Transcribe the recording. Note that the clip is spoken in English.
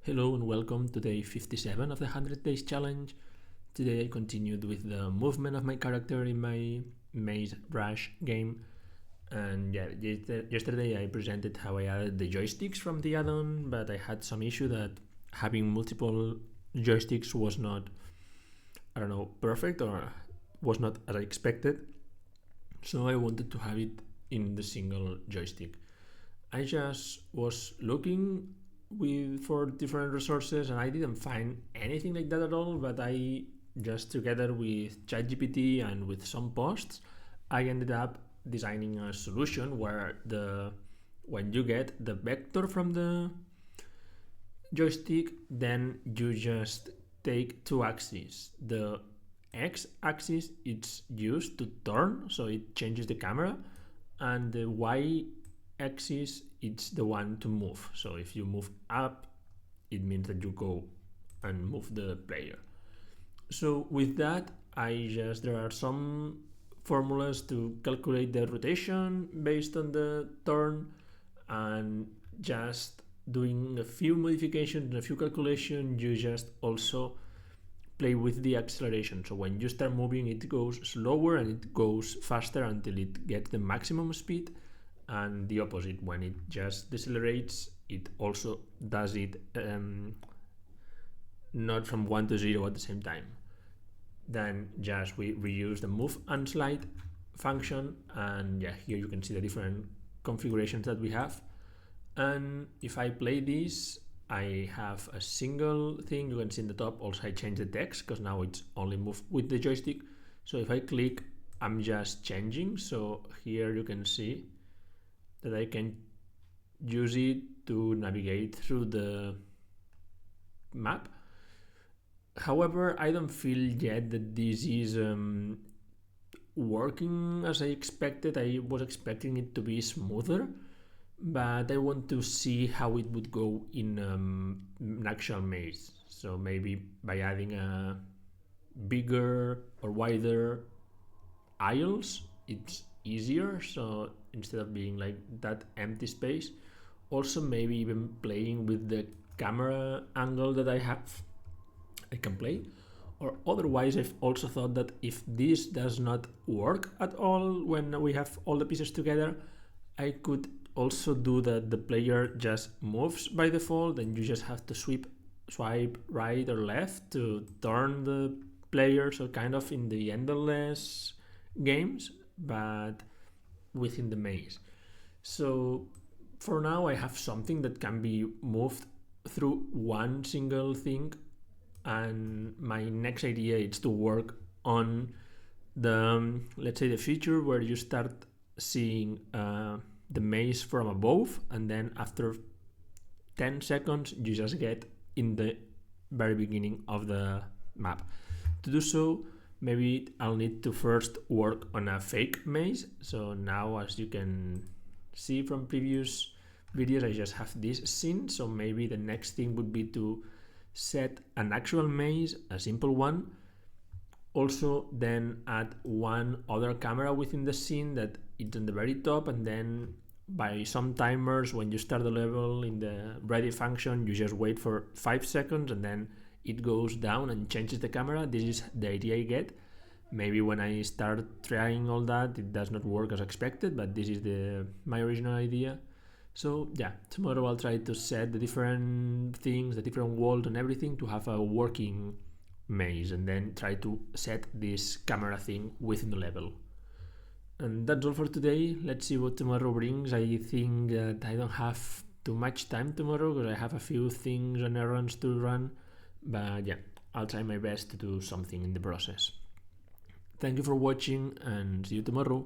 Hello and welcome to day 57 of the 100 Days Challenge. Today I continued with the movement of my character in my Maze Rush game. And yeah, yesterday I presented how I added the joysticks from the add-on, but I had some issue that having multiple joysticks was not, perfect or was not as I expected. So I wanted to have it in the single joystick. I just was looking for different resources and I didn't find anything like that at all, but I just together with ChatGPT and with some posts, I ended up designing a solution where when you get the vector from the joystick, then you just take two axes. The x-axis it's used to turn, so it changes the camera, and the y-axis it's the one to move. So if you move up, it means that you go and move the player. So with that, there are some formulas to calculate the rotation based on the turn, and just doing a few modifications and a few calculations, you just also play with the acceleration. So when you start moving, it goes slower and it goes faster until it gets the maximum speed, and the opposite, when it just decelerates, it also does it not from 1 to 0 at the same time. Then just we reuse the move and slide function, and yeah, here you can see the different configurations that we have. And if I play this, I have a single thing. You can see in the top also I change the text because now it's only move with the joystick. So if I click, I'm just changing. So here you can see that I can use it to navigate through the map. However, I don't feel yet that this is working as I expected. I was expecting it to be smoother, but I want to see how it would go in an actual maze. So maybe by adding a bigger or wider aisles, it's easier. So instead of being like that empty space, also maybe even playing with the camera angle that I have, I can play. Or otherwise, I've also thought that if this does not work at all when we have all the pieces together, I could also do that the player just moves by default and you just have to swipe right or left to turn the player, so kind of in the endless games, but within the maze. So for now I have something that can be moved through one single thing, and my next idea is to work on the let's say the feature where you start seeing the maze from above, and then after 10 seconds you just get in the very beginning of the map. To do so, maybe I'll need to first work on a fake maze. So now, as you can see from previous videos, I just have this scene. So maybe the next thing would be to set an actual maze, a simple one. Also then add one other camera within the scene that it's on the very top, and then by some timers, when you start the level in the ready function, you just wait for 5 seconds and then it goes down and changes the camera. This is the idea I get. Maybe when I start trying all that, it does not work as expected, but this is my original idea. So yeah, tomorrow I'll try to set the different things, the different walls and everything to have a working maze, and then try to set this camera thing within the level. And that's all for today. Let's see what tomorrow brings. I think that I don't have too much time tomorrow because I have a few things and errands to run, but yeah, I'll try my best to do something in the process. Thank you for watching and see you tomorrow.